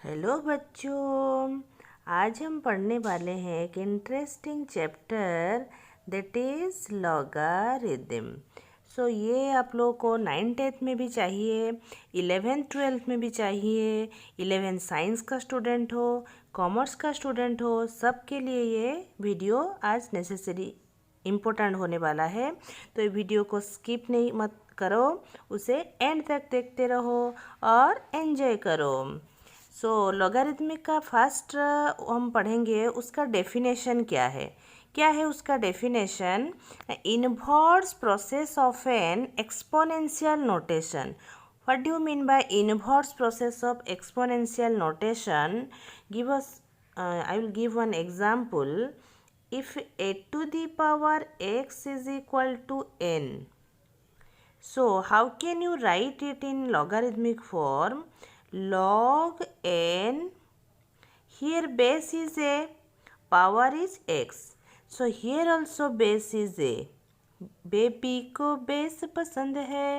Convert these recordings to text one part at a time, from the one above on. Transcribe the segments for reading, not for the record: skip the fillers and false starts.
Hello बच्चों, आज हम पढ़ने वाले हैं एक interesting chapter that is logarithm. So ये आप लोगों को 9th में भी चाहिए, 11th 12th में भी चाहिए। 11 साइंस का स्टूडेंट हो, कॉमर्स का स्टूडेंट हो, सब के लिए ये वीडियो आज नेसेसरी इम्पोर्टेंट होने वाला है। तो ये वीडियो को स्किप नहीं मत करो, उसे एंड तक देखते रहो और एंजॉय करो। सो लॉगरिथमिक का फर्स्ट हम पढ़ेंगे, उसका डेफिनेशन क्या है उसका definition. Inverse process of N exponential notation. What do you mean by inverse process of exponential notation? Give us I will give one example. If a to the power x is equal to n, so how can you write it in logarithmic form? Log n, here base is a, power is x, so here also base is a. Baby को base पसंद है,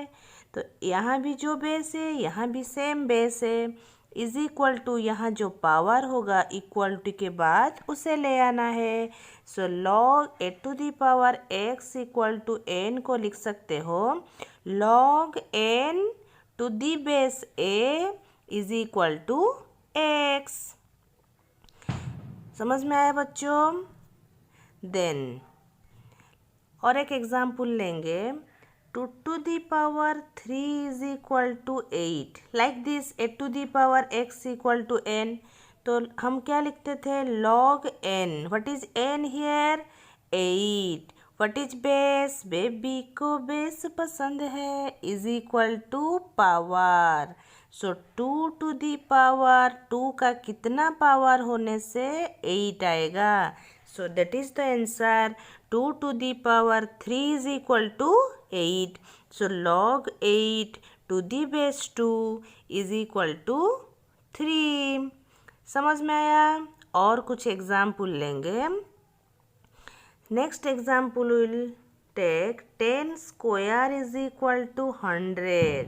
तो यहाँ भी जो base है यहाँ भी सेम बेस है। इज इक्वल टू, यहाँ जो पावर होगा इक्वल टू के बाद उसे ले आना है। So log A to the power X equal to N को लिख सकते हो log N to the base A is equal to X. समझ में आया बच्चों? देन और एक एग्जाम्पल लेंगे, 2 to the power 3 is equal to 8, like this A to the power x equal to n। तो हम क्या लिखते थे? log n। What is n here? 8। What is base? Baby को बेस पसंद है, is equal to power. So 2 to the power 2 का कितना पावर होने से 8 आएगा? So that is the answer. 2 to the power 3 is equal to 8. So log 8 to the base 2 is equal to 3. समझ में आया? और कुछ एग्जाम्पल लेंगे। Next example will take 10 square is equal to 100.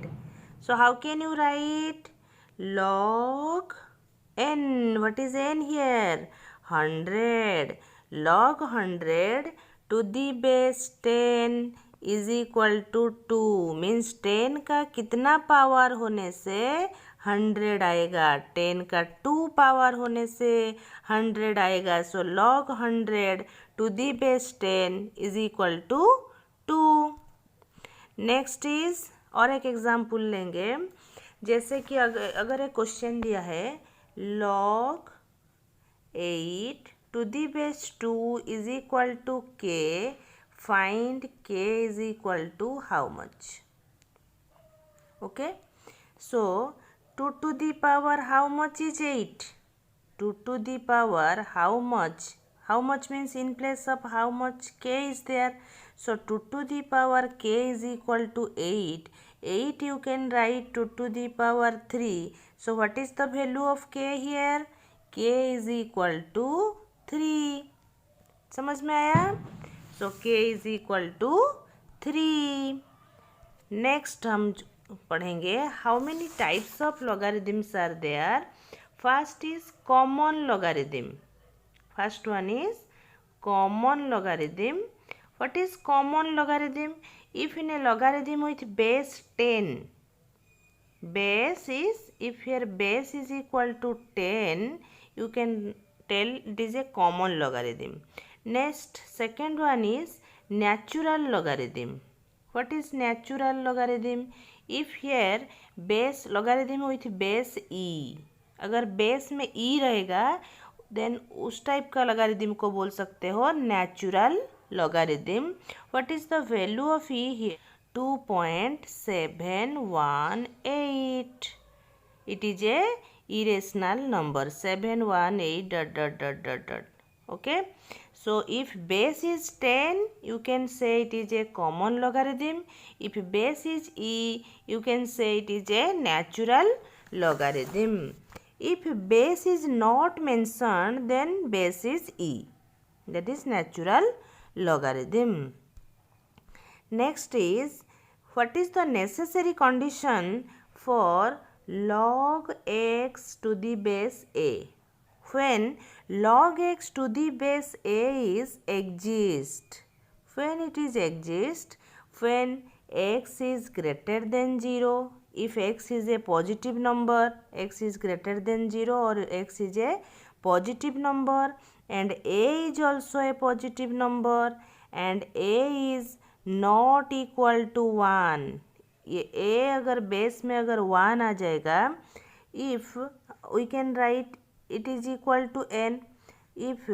So how can you write? Log n. What is n here? 100. Log 100 to the base 10 is equal to 2, means 10 का कितना power होने से 100 आएगा? 10 का 2 पावर होने से 100 आएगा। सो log 100 to the base 10 is equal to 2। Next is, और एक एग्जाम्पल लेंगे, जैसे कि अगर एक क्वेश्चन दिया है log 8 to the base 2 is equal to k, find k is equal to how much? Okay, so 2 to the power how much is 8? 2 to the power how much? How much means in place of how much k is there. So 2 to the power k is equal to 8. 8 you can write 2 to the power 3. So what is the value of k here? k is equal to 3। समझ में आया? So k is equal to 3। Next हम पढ़ेंगे how many types of logarithms are there. First is common logarithm. First one is common logarithm. What is common logarithm? If in a logarithm with base 10, base is, if here base is equal to 10, you can tell it is a common logarithm. Next, second one is natural logarithm. What is natural logarithm? If here base logarithm with base e, अगर base में e रहेगा then उस type का logarithm को बोल सकते हो natural logarithm. What is the value of e here? 2.718. It is a irrational number. 718 dot dot dot dot dot. Okay. So if base is 10, you can say it is a common logarithm. If base is e, you can say it is a natural logarithm. If base is not mentioned, then base is e. That is natural logarithm. Next is, what is the necessary condition for log x to the base a. When log x to the base a is exist, when it is exist, when x is greater than 0, if x is a positive number, x is greater than 0 or x is a positive number, and a is also a positive number, and a is not equal to 1. ये a अगर base में अगर 1 आ जाएगा, if we can write it is equal to n. If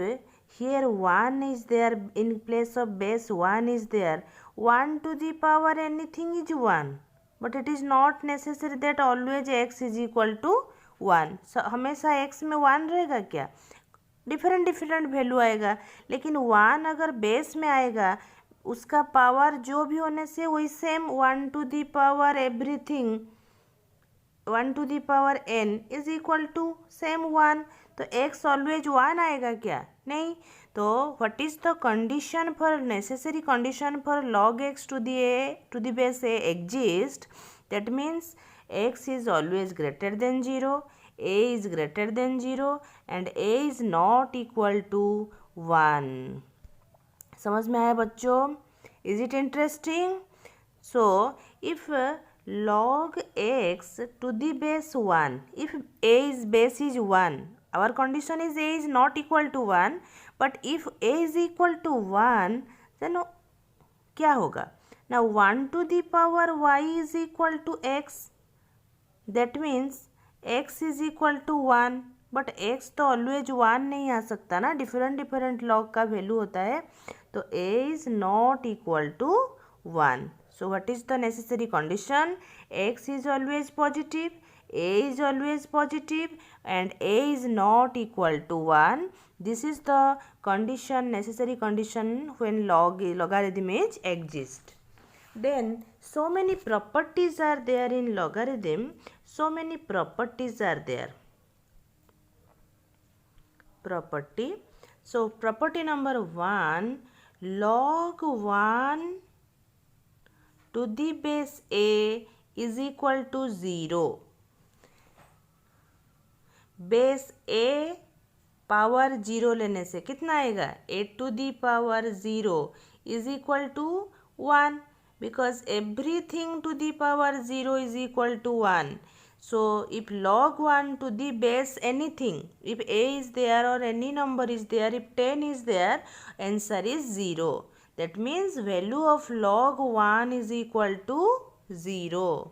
here 1 is there in place of base 1 is there, 1 to the power anything is 1, but it is not necessary that always x is equal to 1. So हमेशा x में 1 रहेगा क्या? Different different value आएगा, लेकिन 1 अगर base में आएगा उसका पावर जो भी होने से वही same 1 to the power everything 1 to the power n is equal to same 1. तो x ऑलवेज 1 आएगा क्या? नहीं. तो what is the condition for necessary condition for log x to the base a exist? That means x is always greater than 0, a is greater than 0 and a is not equal to 1. समझ में आया बच्चों? Is it interesting? So if log x to the base 1, if a is base is 1, our condition is a is not equal to 1, but if a is equal to 1 then क्या होगा? Now 1 to the power y is equal to x, that means x is equal to 1, but x तो always 1 नहीं आ सकता ना, different different log का value होता है. तो a is not equal to 1. So what is the necessary condition? x is always positive, a is always positive and a is not equal to 1. This is the condition, necessary condition when logarithm is exist. Then so many properties are there in logarithm. So many properties are there. Property. So property number 1, log 1 to the base a is equal to 0. Base a power 0 लेने से कितना आएगा? a to the power 0 is equal to 1, because everything to the power 0 is equal to 1. So if log 1 to the base anything, if a is there or any number is there, if 10 is there, answer is 0. That means value of log 1 is equal to 0.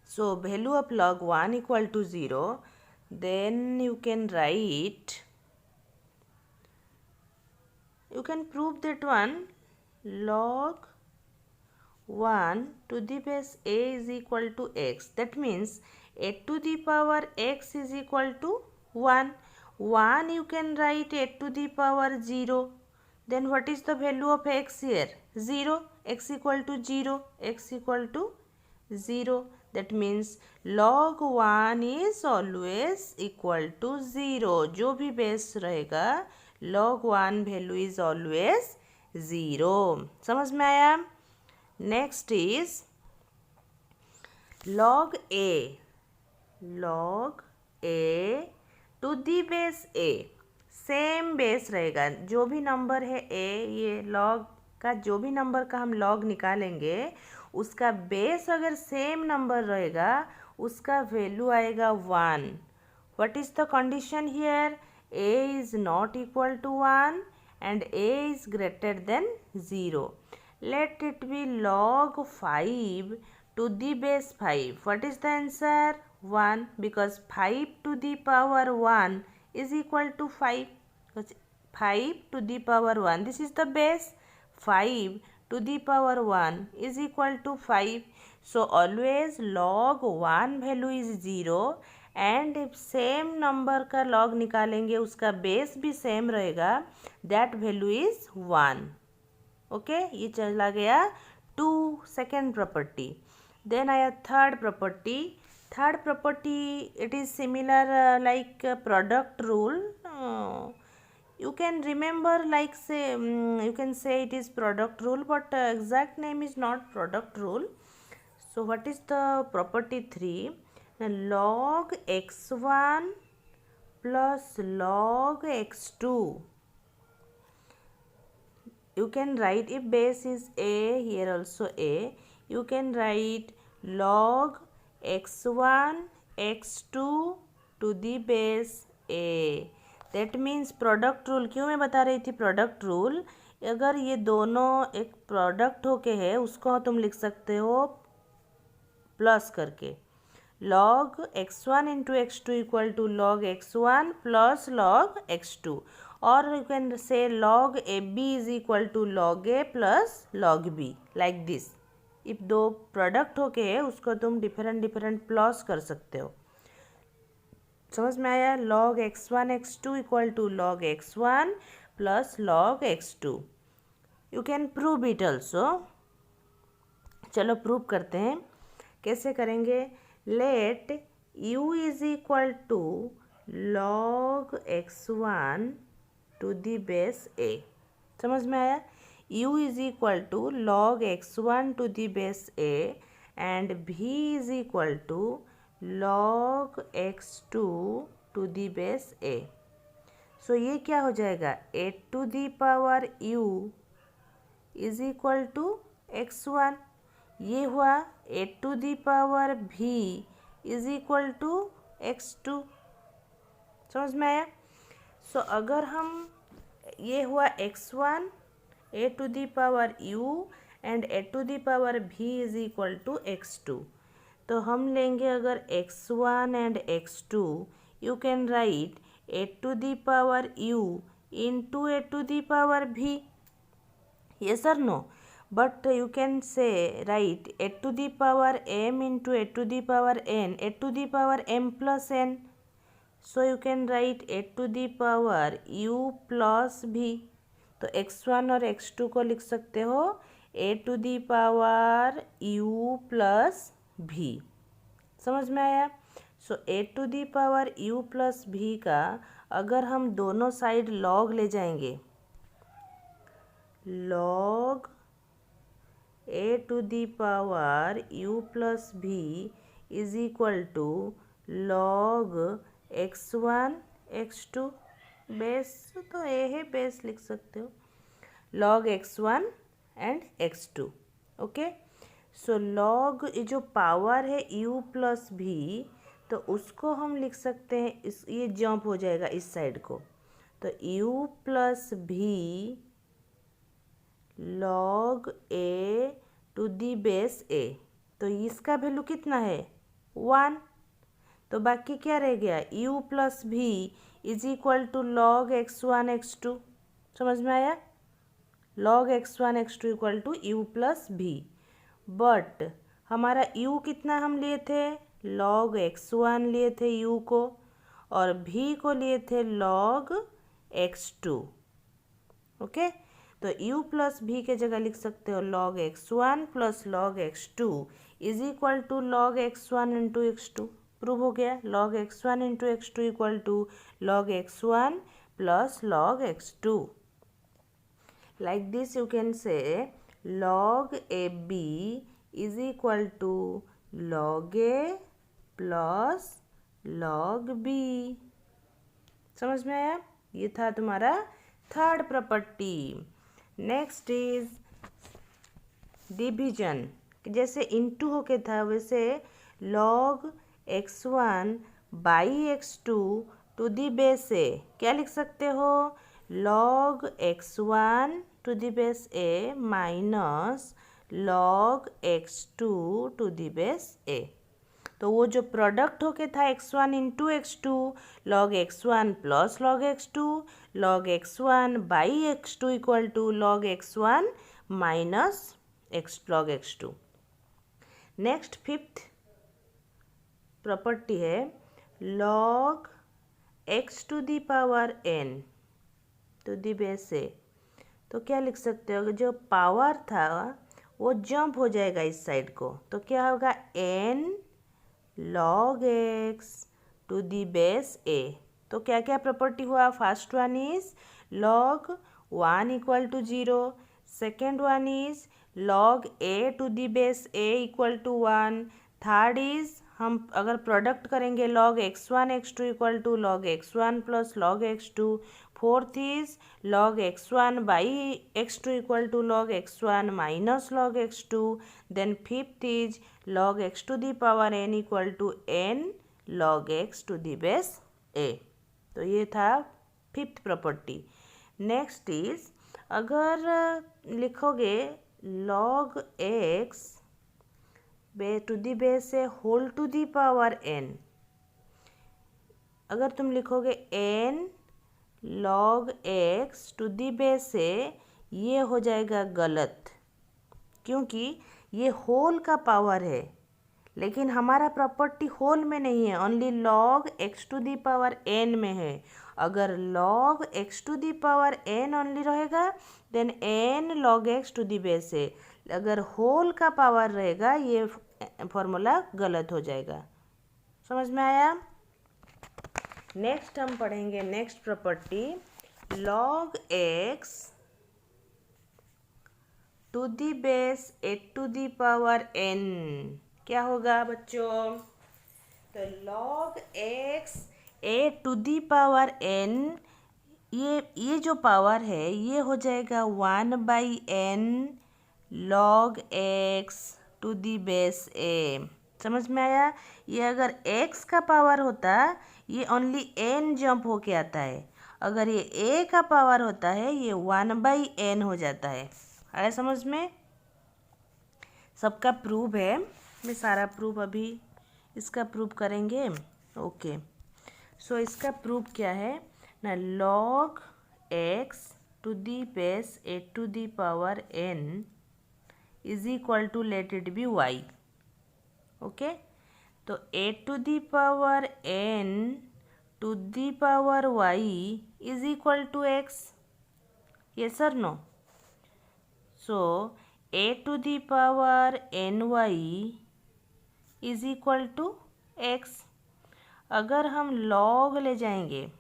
So value of log 1 equal to 0, then you can write, you can prove that one, log 1 to the base a is equal to x. That means a to the power x is equal to 1. 1 you can write a to the power 0. Then what is the value of x here? 0. X equal to 0. X equal to 0. That means log 1 is always equal to 0. जो भी base रहेगा log 1 value is always 0. समझ में आया? Next is log a. log a to the base a, same base रहेगा. जो भी number है a, ये log का जो भी नंबर का हम log निकालेंगे उसका बेस अगर सेम नंबर रहेगा उसका वैल्यू आएगा 1. What is the condition here? a is not equal to 1 and a is greater than 0. Let it be log 5 to the base 5. What is the answer? 1, because 5 to the power 1 is equal to 5. 5 to the power 1, this is the base. 5 to the power 1 is equal to 5. So always log 1 value is 0, and if same number का log निकालेंगे उसका base भी same रहेगा, that value is 1. Okay ये चला गया 2 second property. Then आया third property. Third property it is similar like product rule. You can remember like say you can say it is product rule, but exact name is not product rule. So what is the property 3? Now log x1 plus log x2. You can write, if base is a, here also a, you can write log x1 x2 to the base a. That means product rule, क्यों मैं बता रही थी product rule, अगर ये दोनों एक product होके है उसको तुम लिख सकते हो प्लस करके, log x1 into x2 equal to log x1 plus log x2, or you can say log ab is equal to log a plus log b, like this. if दो प्रोडक्ट होके है उसको तुम डिफरेंट प्लस कर सकते हो. समझ में आया? log x1 x2 equal to log x1 plus log x2. you can prove it also. चलो प्रूव करते हैं. कैसे करेंगे? Let u is equal to log x1 to the base a. समझ में आया? u is equal to log x1 to the base a and v is equal to log x2 to the base a. So ये क्या हो जाएगा? a to the power u is equal to x1. ये हुआ a to the power v is equal to x2. समझ में आया? सो अगर हम, ये हुआ x1 a to the power u and a to the power v is equal to x2. तो हम लेंगे अगर x1 and x2, you can write a to the power u into a to the power v. yes or no? But you can say write a to the power m into a to the power n, a to the power m plus n. So you can write a to the power u plus v. तो x1 और x2 को लिख सकते हो a to the power u plus v. समझ में आया? सो a to the power u plus v का अगर हम दोनों साइड log ले जाएंगे, log a to the power u plus v is equal to log x1 x2. Base तो a है, बेस लिख सकते हो, log x1 and x2. Okay. So log ये जो पावर है u प्लस v, तो उसको हम लिख सकते हैं, इस ये जंप हो जाएगा इस साइड को, तो u plus v log a to the base a. तो इसका वैल्यू कितना है? 1. तो बाकी क्या रह गया? u plus v is equal to log x1 x2. समझ में आया? log x1 x2 equal to u plus v. But हमारा u कितना हम लिए थे? log x1 लिए थे u को, और v को लिए थे log x2. ओके. तो u प्लस v के जगह लिख सकते हो log x1 plus log x2 is equal to log x1 into x2. Prove हो गया. log x1 into x2 equal to log x1 plus log x2. Like this you can say log ab is equal to log a plus log b. समझ में आया? ये था तुम्हारा third property. Next is division. जैसे into होके था वैसे log x1 by x2 to the base a. क्या लिख सकते हो? log x1 to the base a minus log x2 to the base a. तो वो जो प्रोडक्ट होके था x1 into x2, log x1 plus log x2, log x1 by x2 equal to log x1 minus log x2. Next fifth property है log x to the power n to the base a. तो क्या लिख सकते हो? जो power था वो jump हो जाएगा इस साइड को, तो क्या होगा? n log x to the base a. तो क्या क्या प्रॉपर्टी हुआ? First one is log 1 equal to 0, second one is log a to the base a equal to 1. Third is हम अगर प्रोडक्ट करेंगे log x1 x2 equal to log x1 plus log x2. Fourth is log x1 by x2 equal to log x1 minus log x2. Then fifth is log x to the power n equal to n log x to the base a. तो ये था fifth property. Next is अगर लिखोगे log x to the base से whole to the power n, अगर तुम लिखोगे n log x to the base से, ये हो जाएगा गलत, क्योंकि ये होल का पावर है, लेकिन हमारा प्रॉपर्टी होल में नहीं है, only log x to the power n में है. अगर log x to the power n only रहेगा then n log x to the base है. अगर होल का पावर रहेगा ये फॉर्मूला गलत हो जाएगा. समझ में आया? नेक्स्ट हम पढ़ेंगे next property log x to the base a to the power n. क्या होगा बच्चों? तो log x a to the power n, ये जो पावर है ये हो जाएगा 1/n log x to the base a. समझ में आया? ये अगर x का पावर होता ये ओनली n जंप होके आता है, अगर ये a का पावर होता है ये 1/n हो जाता है. आया समझ में? सबका प्रूफ है, मैं सारा प्रूफ अभी इसका प्रूफ करेंगे. ओके, सो इसका प्रूफ क्या है ना, log x to the base a to the power n is equal to let it be y. Okay, तो a to the power n to the power y is equal to x. Yes और no? So a to the power ny is equal to x. अगर हम log ले जाएंगे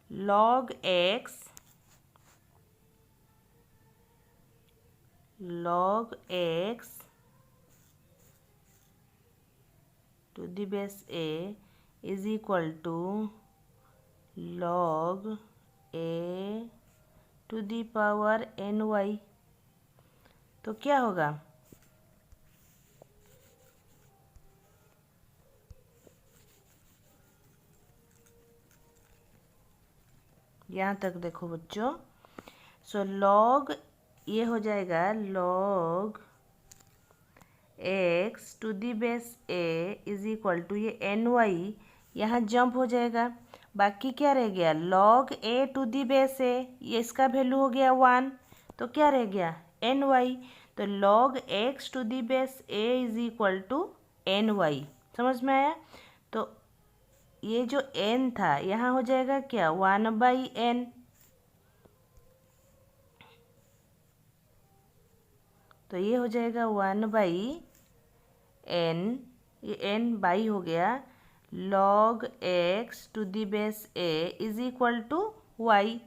log x to the base a is equal to log a to the power ny, तो क्या होगा? यहाँ तक देखो बच्चों. सो log ये हो जाएगा log x to the base a is equal to ये ny यहाँ जंप हो जाएगा. बाकी क्या रह गया? log a to the base a, ये इसका वैल्यू हो गया 1, तो क्या रह गया? ny. तो log x to the base a is equal to ny. समझ में आया? तो ये जो n था यहाँ हो जाएगा क्या? 1/n. तो ये हो जाएगा 1/n, ये n बाई हो गया log x to the base a is equal to y.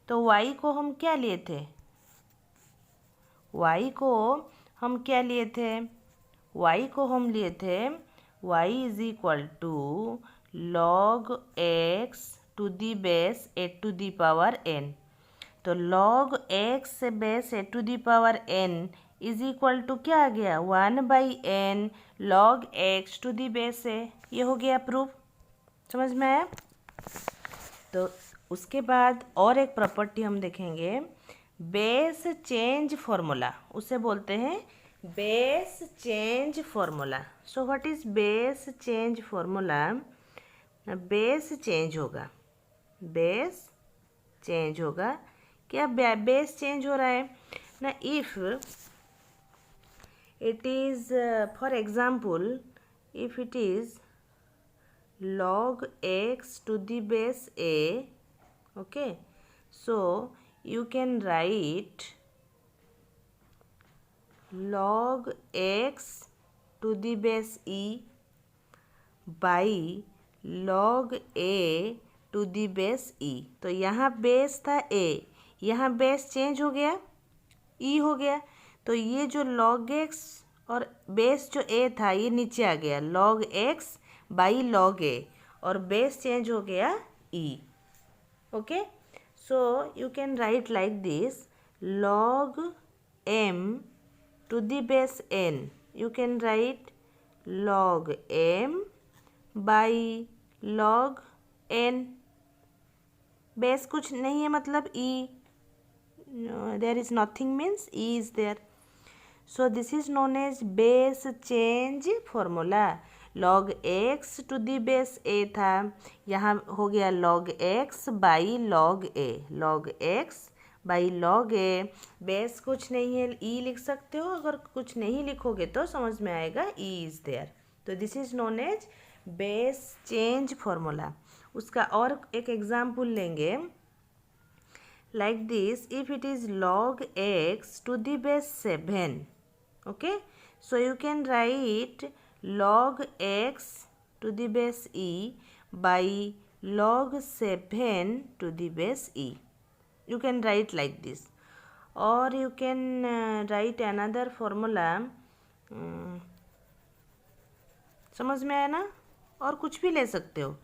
तो y को हम क्या लिए थे? y को हम क्या लिए थे? y को हम लिए थे y is equal to log x to the base a to the power n. तो log x से base a to the power n is equal to क्या आ गया? 1/n log x to the base a. ये हो गया proof. समझ में आया? तो उसके बाद और एक प्रॉपर्टी हम देखेंगे, बेस चेंज फॉर्मूला. उसे बोलते हैं base change formula. So what is base change formula? Base change होगा, बेस चेंज होगा. क्या बेस चेंज हो रहा है ना? If it is for example, if it is log x to the base a, okay, so you can write log x to the base e by log a to the base e. तो यहाँ base था a, यहाँ base change हो गया e हो गया, तो ये जो log x और बेस जो a था ये नीचे आ गया, log x by log a, और बेस चेंज हो गया e. Okay, so you can right like this, log m to the base n. You can write log m by log n. Base कुछ नहीं है मतलब e. There is nothing means e is there. So this is known as base change formula. log x to the base a था, यहाँ हो गया log x by log a. log x by log a. Base कुछ नहीं है, e लिख सकते हो. अगर कुछ नहीं लिखोगे तो समझ में आएगा e इज देयर. तो this is known as base change formula. उसका और एक एग्जाम्पल लेंगे, like this, if it is log x to the base 7. Okay, so you can write log x to the base e by log 7 to the base e. You can write like this, or you can write another formula. समझ में आया ना? और कुछ भी ले सकते हो,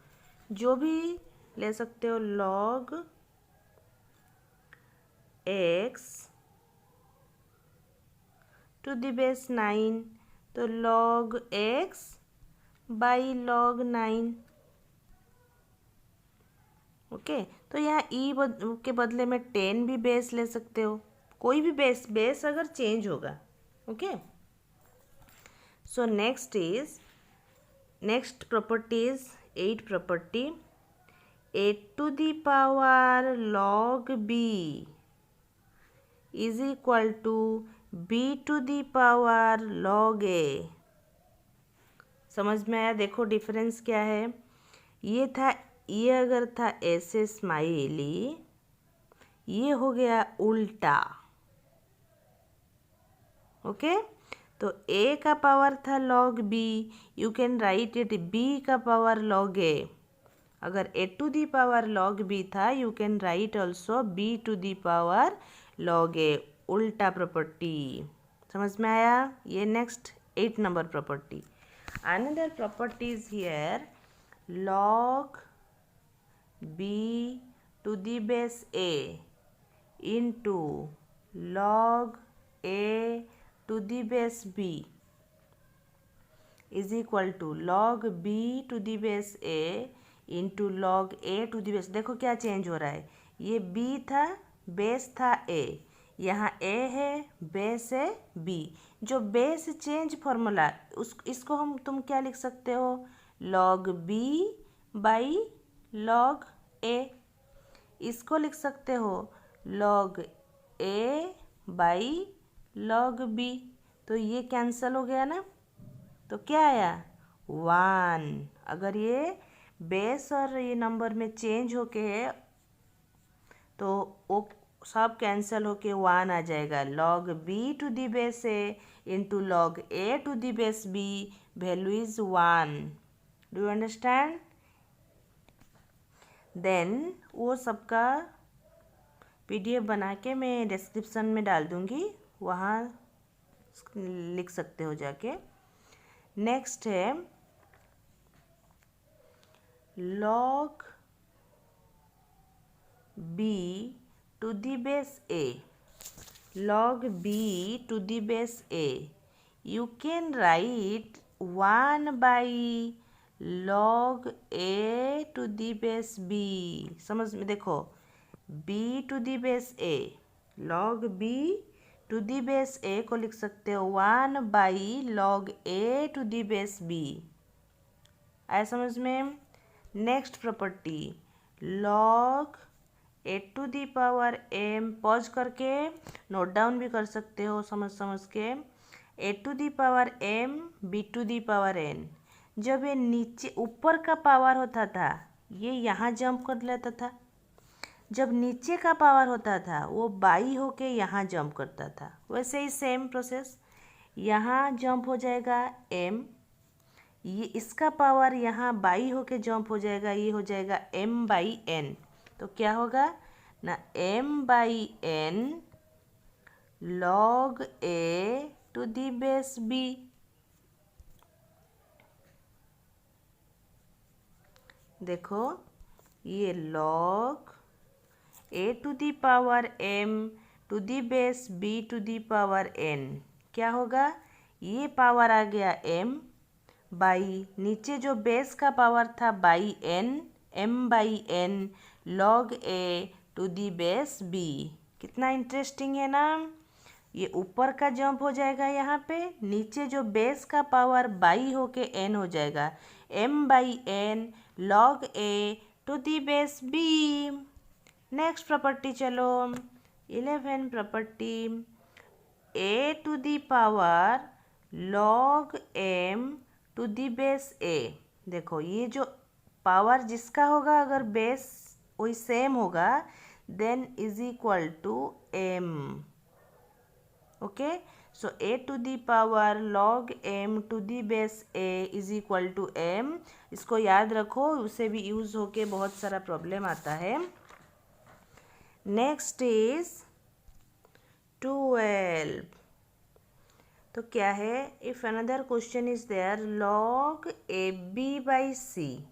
जो भी ले सकते हो. log x to the base 9, तो log x by log 9. Okay, तो यहाँ ई के बदले में 10 भी बेस ले सकते हो, कोई भी बेस अगर चेंज होगा. Okay, so next property is 8 property. a to the power log b is equal to b to the power log a. समझ में आया? देखो डिफरेंस क्या है. ये अगर था ऐसे स्माइली, ये हो गया उल्टा. ओके, तो a का पावर था log b, you can write it b का पावर log a. अगर a to the power log b था, you can write also b to the power log a. उल्टा प्रॉपर्टी. समझ में आया? ये next 8 number property. Another property is here, log b to the base a into log a to the base b is equal to log b to the base a into log a to the base. देखो क्या change हो रहा है. ये b था, base था a, यहाँ a है, बेस है b. जो बेस चेंज फॉर्मूला, इसको तुम क्या लिख सकते हो? log b by log a. इसको लिख सकते हो log a by log b. तो ये कैंसल हो गया ना, तो क्या आया? 1. अगर ये बेस और ये नंबर में चेंज होके है तो वो सब कैंसल होके 1 आ जाएगा. log b to the base a into log a to the base b, value is 1. Do you understand? Then वो सबका PDF बना के मैं डिस्क्रिप्शन में डाल दूँगी, वहाँ लिख सकते हो जाके. नेक्स्ट है log b to the base a. log b to the base a, you can write 1 by log a to the base b. समझ में? देखो b to the base a, log b to the base a को लिख सकते हो 1 by log a to the base b. आया समझ में? Next property, log a to the power m. Pause करके नोट डाउन भी कर सकते हो समझ के. a to the power m b to the power n. जब ये नीचे ऊपर का पावर होता था, ये यहाँ जंप कर लेता था. जब नीचे का पावर होता था, वो बाई होके यहाँ जंप करता था. वैसे ही सेम प्रोसेस, यहाँ जंप हो जाएगा m, ये इसका पावर यहाँ बाई होके जंप हो जाएगा, ये हो जाएगा m बाई n. तो क्या होगा ना, m by n log a to the base b। देखो ये log a to the power m to the base b to the power n क्या होगा, ये पावर आ गया m बाई नीचे जो बेस का पावर था by n, m by n log a to the base b। कितना इंटरेस्टिंग है ना। ये ऊपर का जंप हो जाएगा, यहाँ पे नीचे जो बेस का पावर बाई होके n हो जाएगा, m by n log a to the base b। Next property चलो 11 property a to the power log m to the base a। देखो ये जो पावर जिसका होगा अगर बेस वही सेम होगा then is equal to m। Okay, so a to the power log m to the base a is equal to m। इसको याद रखो, उसे भी यूज होके बहुत सारा प्रॉब्लम आता है। Next is 12। तो क्या है, if another question is there log A B by C,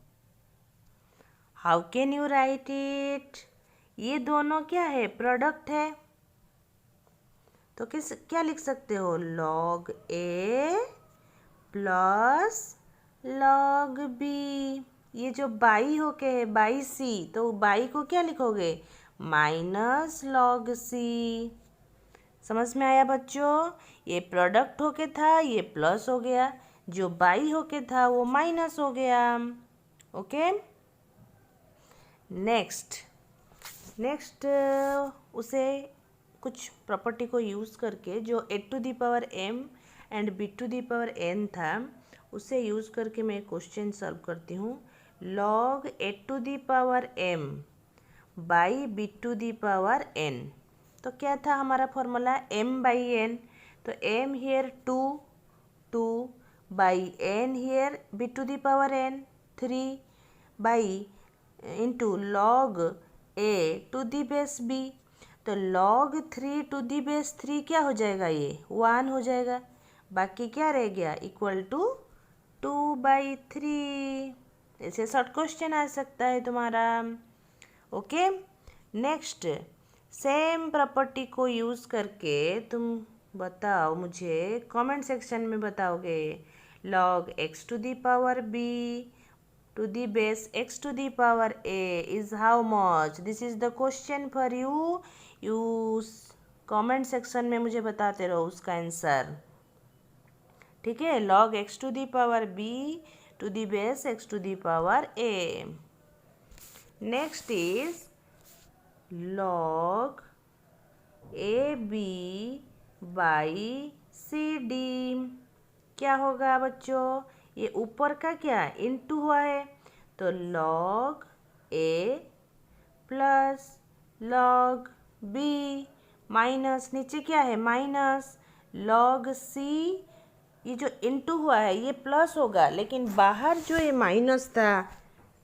how can you write it. ये दोनों क्या है, प्रोडक्ट है, तो क्या लिख सकते हो, log A plus log B. ये जो बाई होके है बाई सी, तो बाई को क्या लिखोगे, माइनस log सी। समझ में आया बच्चों, ये प्रोडक्ट होके था ये प्लस हो गया, जो बाई होके था वो माइनस हो गया। ओके, नेक्स्ट उसे कुछ प्रॉपर्टी को यूज़ करके जो a to the power m and b to the power n था उसे यूज़ करके मैं क्वेश्चन सॉल्व करती हूँ। Log A to the power m by b to the power n, तो क्या था हमारा फॉर्मूला, m बाई एन, तो m here 2 by n here b to the power n 3 by into log a to the base b, तो log 3 to the base 3 क्या हो जाएगा, ये 1 हो जाएगा, बाकी क्या रह गया इक्वल टू 2/3। ऐसे शॉर्ट क्वेश्चन आ सकता है तुम्हारा। ओके, नेक्स्ट सेम प्रॉपर्टी को यूज़ करके तुम बताओ, मुझे कमेंट सेक्शन में बताओगे log x to the power b to the base x to the power a is how much। this is the question for you। you comment section में मुझे बताते रहो उसका आंसर, ठीक है। log x to the power b to the base x to the power a। next is log A B by C D, क्या होगा बच्चों, ये ऊपर का क्या इनटू हुआ है, तो log A plus log B minus नीचे क्या है माइनस log सी, ये जो इनटू हुआ है ये प्लस होगा, लेकिन बाहर जो ये माइनस था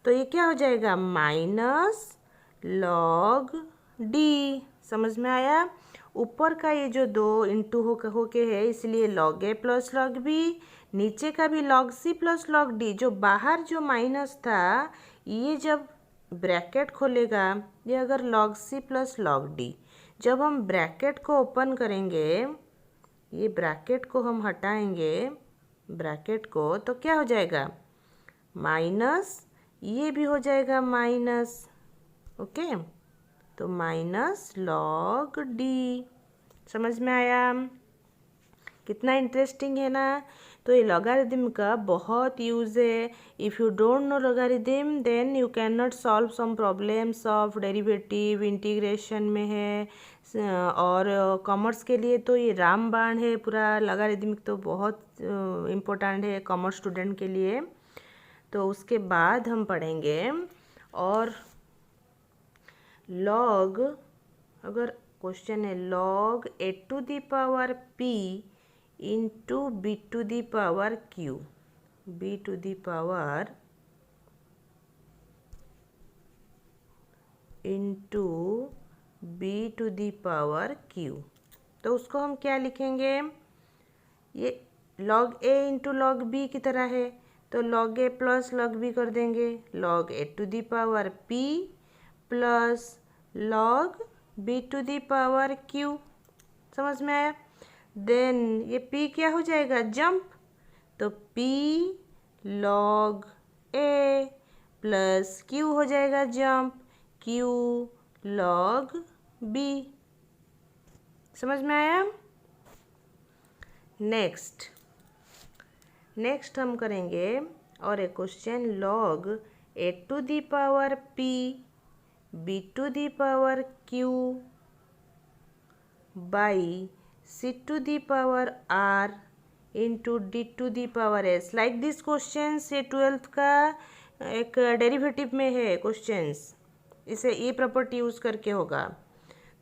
तो ये क्या हो जाएगा माइनस log डी। समझ में आया, ऊपर का ये जो 2 इंटू होके है इसलिए log A plus log B, नीचे का भी log C plus log D, जो बाहर जो माइनस था ये जब ब्रैकेट खोलेगा ये अगर log C plus log D, जब हम ब्रैकेट को ओपन करेंगे ये ब्रैकेट को हम हटाएंगे ब्रैकेट को, तो क्या हो जाएगा माइनस, ये भी हो जाएगा माइनस। ओके, तो माइनस log डी। समझ में आया, कितना इंटरेस्टिंग है ना। तो ये लॉगरिदम का बहुत यूज़ है। If you don't know logarithm then you can not solve some problems of derivative, integration में है, और कॉमर्स के लिए तो ये रामबाण है पूरा लॉगरिदम, तो बहुत इम्पोर्टेंट है कॉमर्स स्टूडेंट के लिए। तो उसके बाद हम पढ़ेंगे और लॉग, अगर क्वेश्चन है log A to the power P into B to the power Q, B to the power into B to the power Q, तो उसको हम क्या लिखेंगे, ये log a into log B की तरह है, तो log a plus log b कर देंगे, log a to the power p plus log b to the power q। समझ में आया? देन ये p क्या हो जाएगा, जंप, तो p log a plus q हो जाएगा जंप, q log b। समझ में आया? नेक्स्ट हम करेंगे और एक question, log a to the power p b to the power q by c to the power r into d to the power s। Like this questions, ये 12th का एक डेरिवेटिव में है क्वेश्चंस, इसे ये प्रॉपर्टी यूज़ करके होगा।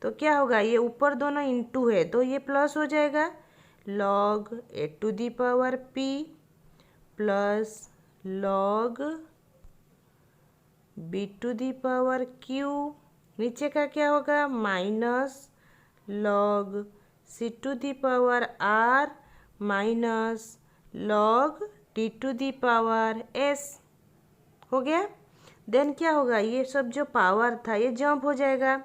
तो क्या होगा, ये ऊपर दोनों इंटू है तो ये प्लस हो जाएगा, log a to the power p plus log b to the power q, नीचे का क्या होगा, minus log c to the power r minus log d to the power s। हो गया? देन क्या होगा, ये सब जो पावर था ये जंप हो जाएगा,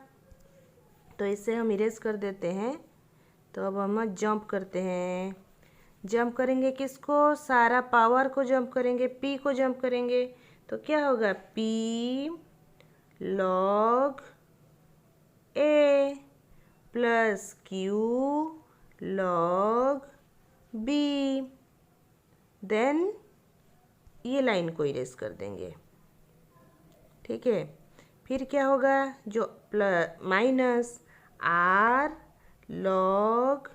तो इसे हम इरेज कर देते हैं। तो अब हम जंप करते हैं, जंप करेंगे किसको, सारा पावर को जंप करेंगे, p को जंप करेंगे, तो क्या होगा, p log a plus q log b। Then ये लाइन को इरेज कर देंगे, ठीक है। फिर क्या होगा, जो plus minus r log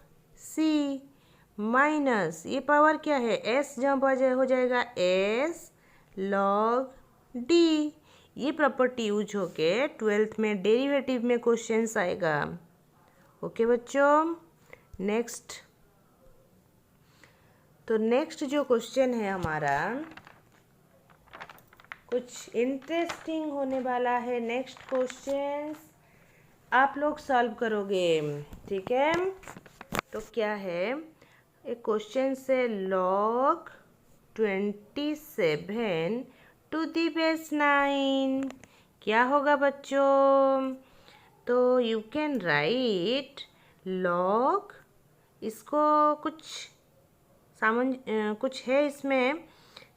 c minus ये पावर क्या है, s जंप हो जाएगा s log d। ये प्रॉपर्टी यूज होके 12th में डेरिवेटिव में क्वेश्चंस आएगा। ओके बच्चों, नेक्स्ट जो क्वेश्चन है हमारा कुछ इंटरेस्टिंग होने वाला है। नेक्स्ट क्वेश्चन आप लोग सॉल्व करोगे, ठीक है। तो क्या है, एक क्वेश्चन से log 27 टू दी बेस 9 क्या होगा बच्चों, तो यू कैन राइट log, इसको कुछ है इसमें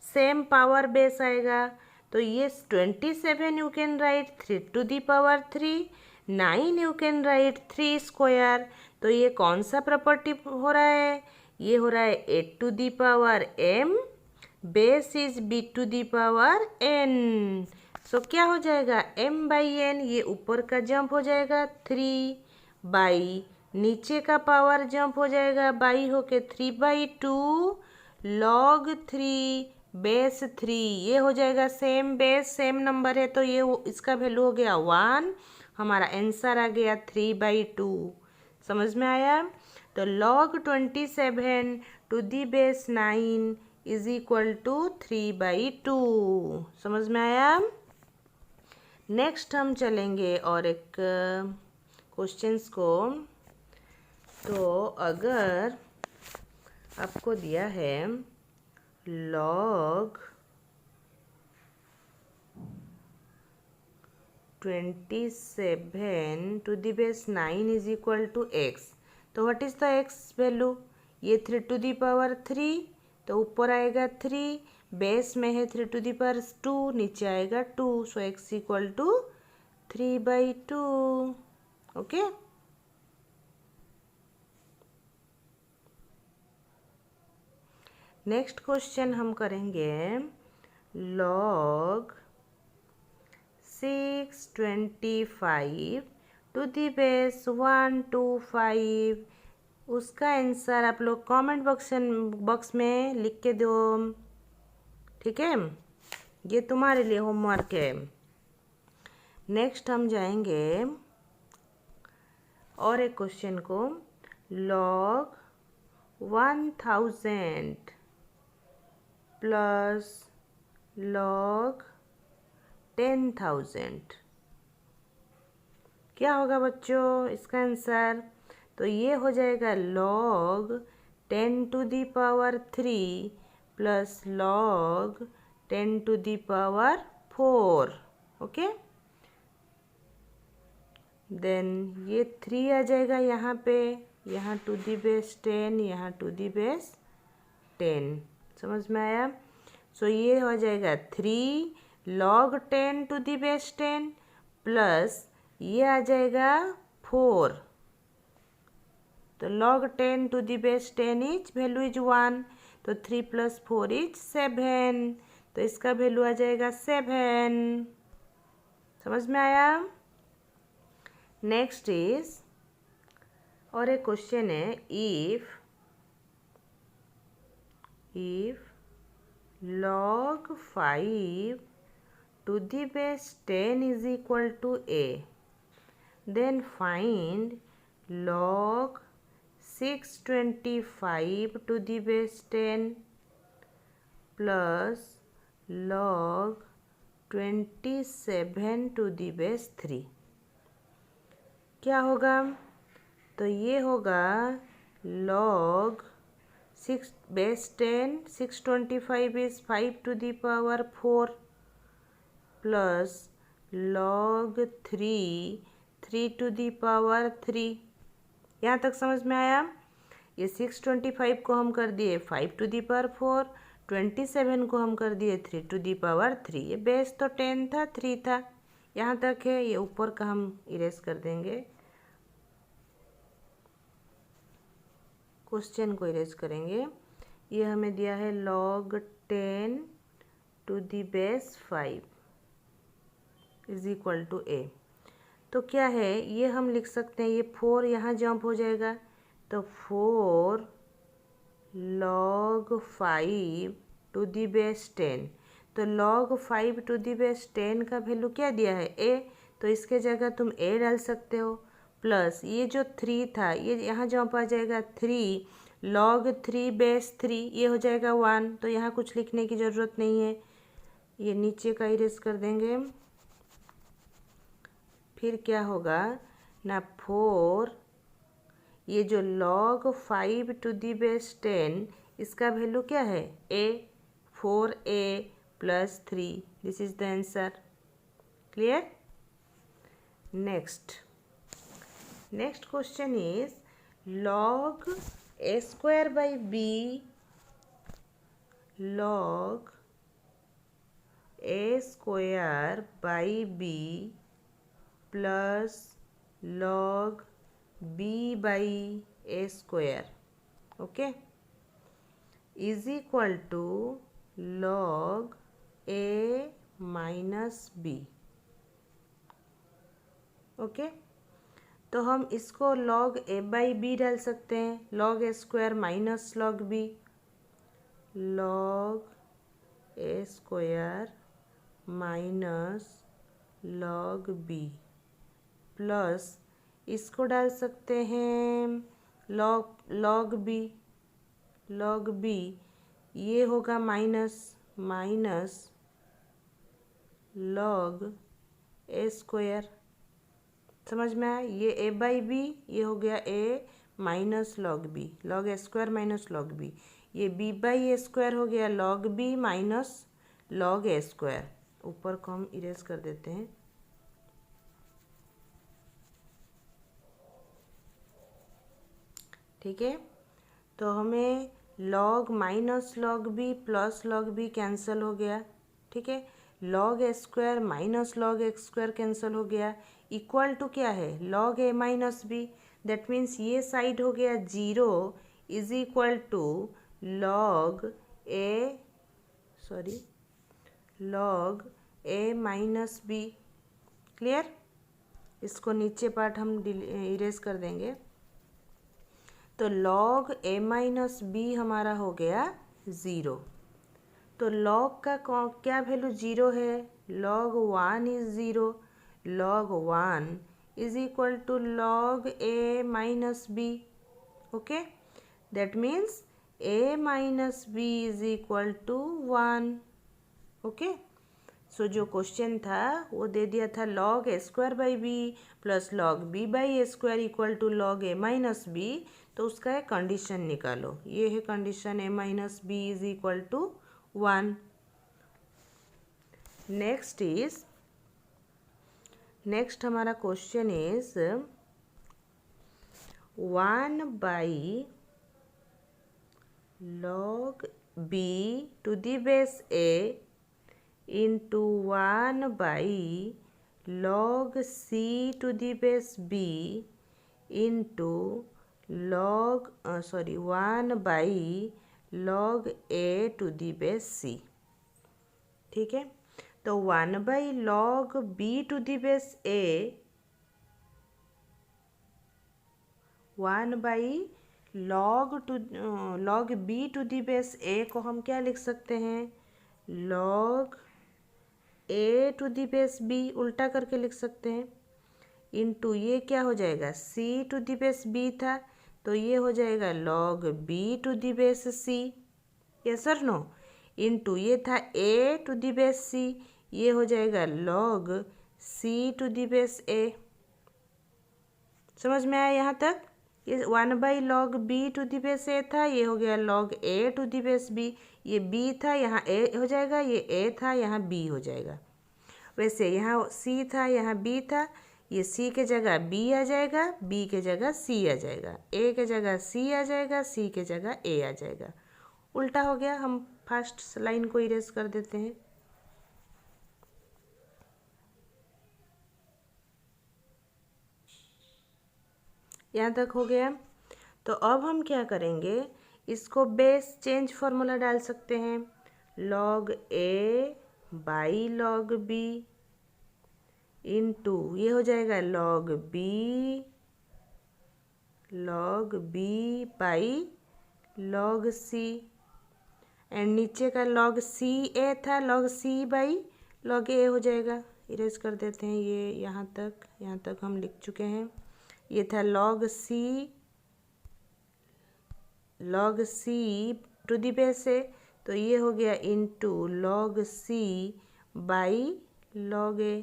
सेम पावर बेस आएगा, तो ये 27 you can write 3 to the power 3, 9 you can write 3 square. तो ये कौन सा प्रॉपर्टी हो रहा है, ये हो रहा है a to the power m base is b to the power n। So क्या हो जाएगा, m बाई n, ये ऊपर का जंप हो जाएगा 3 बाई नीचे का पावर जंप हो जाएगा बाई होके 3/2 log 3 बेस 3, ये हो जाएगा सेम बेस सेम नंबर है, तो ये इसका वैल्यू हो गया 1, हमारा आंसर आ गया 3/2। समझ में आया? तो log 27 to the base 9 is equal to 3/2। समझ में आया? नेक्स्ट हम चलेंगे और एक क्वेश्चंस को। तो अगर आपको दिया है log 27 to the base 9 is equal to x, तो what is the x value, ये 3 टू दी पावर 3, तो ऊपर आएगा 3, बेस में है 3 टू दी पावर 2, नीचे आएगा 2, so x equal to 3/2। Okay, next question हम करेंगे log 625 टू दी बेस 125, उसका आंसर आप लोग कमेंट बॉक्स में लिख के दो, ठीक है। ये तुम्हारे लिए होमवर्क है। नेक्स्ट हम जाएंगे और एक क्वेश्चन को, log 1000 प्लस log 10,000 क्या होगा बच्चों इसका आंसर, तो ये हो जाएगा log 10 to the power 3 plus log 10 to the power 4. Okay, then ये 3 आ जाएगा यहाँ पे, यहाँ टू दी बेस 10, यहाँ टू दी बेस 10. समझ में आया? सो ये हो जाएगा 3 log 10 to the base 10 plus ये आ जाएगा 4. तो log 10 to the base 10 is value is 1, तो 3 प्लस 4 इज 7, तो इसका वैल्यू आ जाएगा 7. समझ में आया? नेक्स्ट इज, और एक क्वेश्चन है, if log 5 to the base 10 is equal to a, then find log 625 to the base 10 plus log 27 to the base 3. क्या होगा? तो ये होगा log 6 base 10, 625 is 5 to the power 4 plus log 3 to the power 3. यहाँ तक समझ में आया? ये 625 को हम कर दिए 5 to the power 4, 27 को हम कर दिए 3 to the power 3. ये बेस तो 10 था, 3 था, यहाँ तक है. ये ऊपर का हम इरेज कर देंगे, क्वेश्चन को इरेज करेंगे. ये हमें दिया है log 10 to the base 5 is equal to a. तो क्या है, ये हम लिख सकते हैं, ये 4 यहाँ जंप हो जाएगा, तो 4 log 5 टू दी बेस 10. तो log 5 टू दी बेस 10 का वैल्यू क्या दिया है? a, तो इसके जगह तुम a डाल सकते हो, प्लस ये जो 3 था ये यहाँ जंप आ जाएगा, 3 log 3 बेस 3, ये हो जाएगा 1, तो यहाँ कुछ लिखने की ज़रूरत नहीं है, ये नीचे का इरेज कर देंगे. फिर क्या होगा ना, 4, ये जो log 5 टू दी बेस 10, इसका वैल्यू क्या है? a, 4a plus 3. This is the answer. Clear? Next question is log a square by b, log a square by b plus log b by a square, okay, is equal to log a minus b. Okay, तो हम इसको log a by b डाल सकते हैं, log a square minus log b, log a square minus log b plus इसको डाल सकते हैं log b, ये होगा माइनस log a स्क्वायर. समझ में आया? ये a बाई b, ये हो गया a minus log b, log a square minus log b. ये b बाई a स्क्वायर हो गया log b minus log a square. ऊपर को हम इरेज कर देते हैं. ठीक है, तो हमें log minus log b plus log b cancel हो गया. ठीक है, log a square minus log x square cancel हो गया. इक्वल टू क्या है? log a minus b. That means ये साइड हो गया 0 is equal to log a minus b. Clear? इसको नीचे पार्ट हम इरेज कर देंगे. तो log a माइनस b हमारा हो गया 0. तो log का क्या वैल्यू 0 है? log 1 is 0. log 1 is equal to log a minus b. Okay, that means a minus b is equal to 1. Okay, so जो क्वेश्चन था वो दे दिया था log a square by b plus log b by a square equal to log a minus b. तो उसका एक condition निकालो, ये है condition a minus b is equal to 1। Next हमारा question is 1 by log b to the base a into 1 by log c to the base b into 1 by log a to the base c। ठीक है, तो 1 by log b to the base a, 1 by log b to the base a को हम क्या लिख सकते हैं, log a to the base b उल्टा करके लिख सकते हैं, इंटू ये क्या हो जाएगा c to the base b था तो ये हो जाएगा log b to the base c, yes और नो, इंटू ये था a to the base c, ये हो जाएगा log c to the base a। समझ में आया यहाँ तक? ये 1 by log b to the base a था, ये हो गया log a to the base b, ये b था यहाँ a हो जाएगा, ये a था यहाँ b हो जाएगा। वैसे यहाँ c था यहाँ b था, ये c के जगह b आ जाएगा, b के जगह c आ जाएगा, a के जगह c आ जाएगा, c के जगह a आ जाएगा। उल्टा हो गया, हम फर्स्ट लाइन को इरेज कर देते हैं। यहाँ तक हो गया। तो अब हम क्या करेंगे, इसको बेस चेंज फार्मूला डाल सकते हैं, log a by log b into ये हो जाएगा log b by log c, and नीचे का log c a था, log c by log a हो जाएगा। इरेज कर देते हैं, ये यहाँ तक हम लिख चुके हैं। ये था log c to the base a, तो ये हो गया into log c by log a।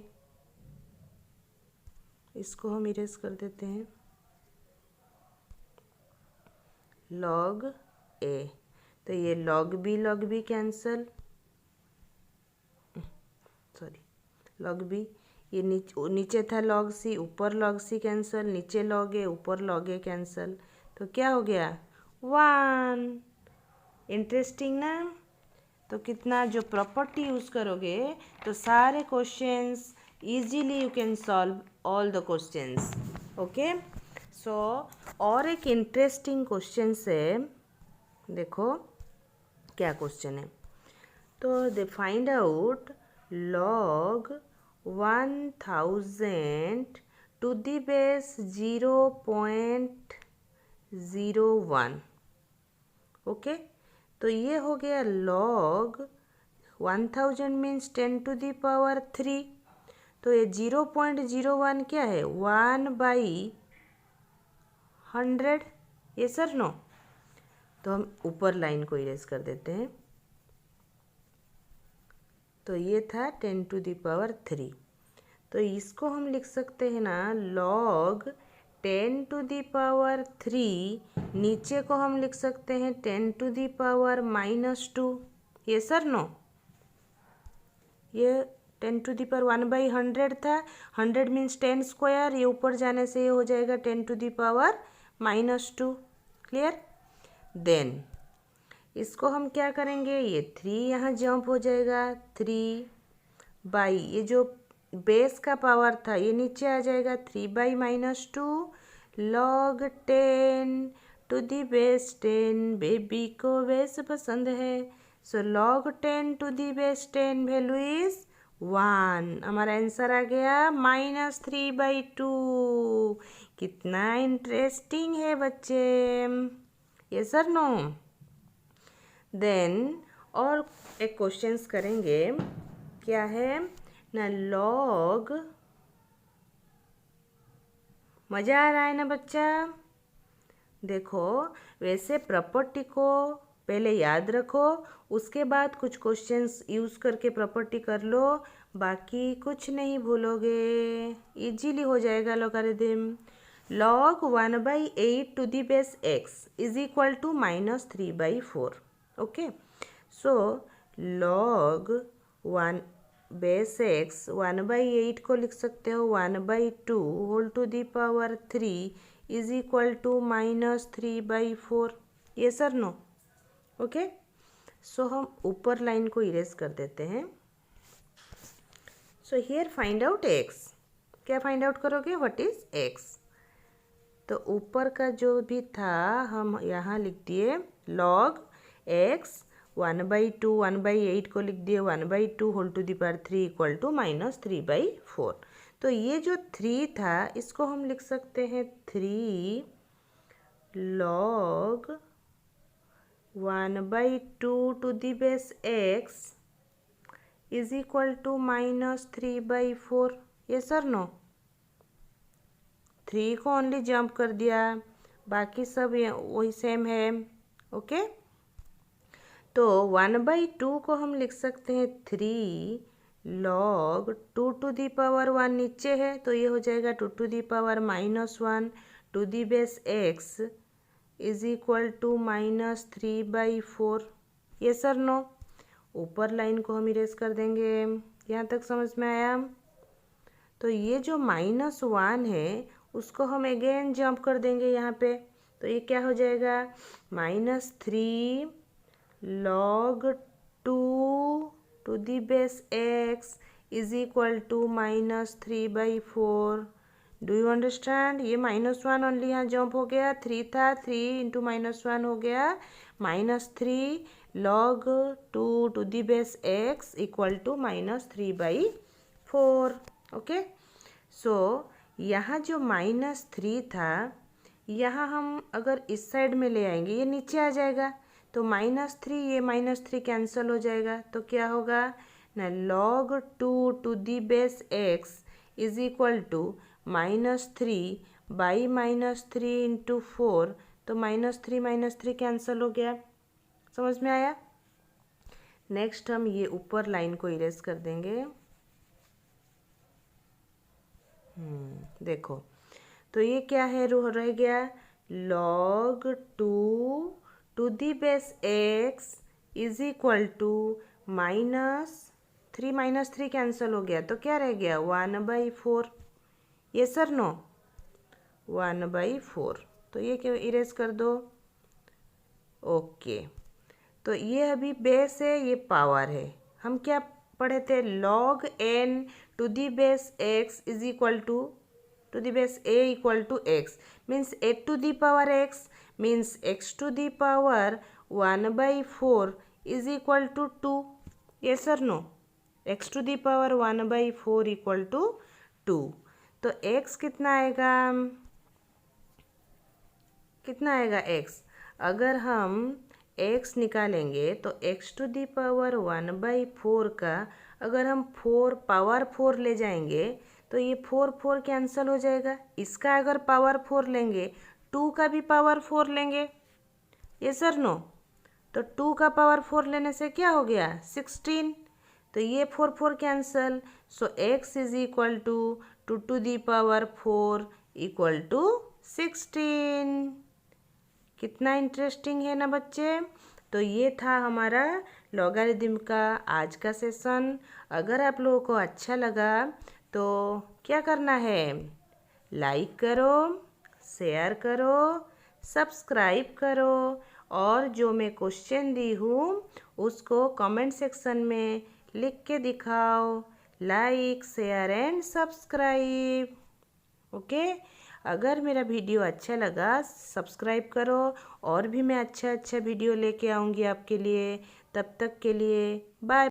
इसको हम इरेज कर देते हैं, log a, तो ये log b cancel, log b, ये नीचे था log c, ऊपर log c कैंसल, नीचे log a, ऊपर log a कैंसल, तो क्या हो गया 1। इंटरेस्टिंग ना? तो कितना जो प्रॉपर्टी यूज़ करोगे तो सारे questions easily you can solve all the questions. Okay, so और एक इंटरेस्टिंग क्वेश्चन है, देखो क्या क्वेश्चन है। तो they find out log 1000 to the base 0.01। Okay, तो ये हो गया log 1000 means 10 to the power 3, तो ये 0.01 क्या है 1 बाई 100, ये सर नो। तो हम ऊपर लाइन को इरेज कर देते हैं, तो ये था 10 टू द पावर 3, तो इसको हम लिख सकते हैं ना log 10 टू द पावर 3, नीचे को हम लिख सकते हैं 10 टू द पावर -2, ये सर नो। ये 10 टू द पावर 1 बाई 100 था, 100 मीन्स 10 स्क्वायर, ये ऊपर जाने से ये हो जाएगा 10 to the power -2। Clear? Then इसको हम क्या करेंगे, ये 3 यहाँ जंप हो जाएगा, 3 बाई ये जो बेस का पावर था ये नीचे आ जाएगा, 3 by -2 log 10 to the base 10, baby को बेस पसंद है, so log 10 to the base 10 value is 1। हमारा आंसर आ गया -3/2। कितना इंटरेस्टिंग है बच्चे, ये सर नो। देन और एक क्वेश्चंस करेंगे, क्या है ना log, मज़ा आ रहा है ना बच्चा? देखो वैसे प्रॉपर्टी को पहले याद रखो, उसके बाद कुछ क्वेश्चंस यूज़ करके प्रॉपर्टी कर लो, बाकी कुछ नहीं भूलोगे, इजीली हो जाएगा logarithm. log 1/8 to the base x is equal to -3/4. Okay, so log 1 base x 1/8 को लिख सकते हो 1/2 whole to the power 3 is equal to -3/4। ये सर नो। ओके, सो हम ऊपर लाइन को इरेज कर देते हैं। So here find out x। क्या फाइंड आउट करोगे? What is x? तो ऊपर का जो भी था हम यहाँ लिख दिए log x 1/2 1/8 को लिख दिए 1/2 whole to the power 3 equal to -3/4। तो ये जो 3 था इसको हम लिख सकते हैं 3 log 1/2 to the base x is equal to -3/4। ये सर नो। 3 को ओनली जंप कर दिया, बाकी सब वही सेम है। ओके, तो 1/2 को हम लिख सकते हैं 3 log 2 टू दी पावर 1 नीचे है तो ये हो जाएगा 2 to the power -1 to the base x is equal to -3/4। ये सर नो। ऊपर लाइन को हम इरेज कर देंगे। यहाँ तक समझ में आया? तो ये जो -1 है उसको हम अगेन जंप कर देंगे यहाँ पे, तो ये क्या हो जाएगा? -3 log 2 to the base x is equal to -3/4। Do you understand? ये -1 ओनली यहाँ जंप हो गया, 3 था, 3 इंटू -1 हो गया -3 log 2 to the base x equal to -3/4। Okay, so यहाँ जो -3 था यहाँ हम अगर इस साइड में ले आएंगे ये नीचे आ जाएगा, तो -3 ये -3 कैंसिल हो जाएगा, तो क्या होगा ना log 2 to the base x is equal to -3/-3 into 4, तो -3 कैंसिल हो गया। समझ में आया? नेक्स्ट हम ये ऊपर लाइन को इरेज कर देंगे। देखो, तो ये क्या है? रह गया log 2 to the base x is equal to -3 cancel हो गया, तो क्या रह गया? 1/4। ये सर नो। 1/4, तो ये क्या इरेज कर दो। ओके, तो ये अभी बेस है, ये पावर है। हम क्या पढ़े थे? log n to the base x is equal to the base a equal to x means a to the power x means x to the power 1/4 is equal to 2। Yes और no? x to the power 1/4 equal to 2। तो x कितना आएगा? कितना आएगा x? अगर हम x निकालेंगे तो x टू दी पावर 1/4 का अगर हम 4 ले जाएंगे तो ये 4 कैंसिल हो जाएगा। इसका अगर पावर 4 लेंगे 2 का भी पावर 4 लेंगे। ये सर नो? तो 2 का पावर 4 लेने से क्या हो गया? 16। तो ये 4 cancel, so x is equal to 2 to the power 4 equal to 16। कितना इंटरेस्टिंग है ना बच्चे? तो ये था हमारा लॉगरिदम का आज का सेशन। अगर आप लोगों को अच्छा लगा तो क्या करना है? लाइक करो, शेयर करो, सब्सक्राइब करो और जो मैं क्वेश्चन दी हूँ उसको कमेंट सेक्शन में लिख के दिखाओ। Like, share and subscribe. Okay, अगर मेरा वीडियो अच्छा लगा सब्सक्राइब करो, और भी मैं अच्छा वीडियो लेके आऊँगी आपके लिए। तब तक के लिए बाय।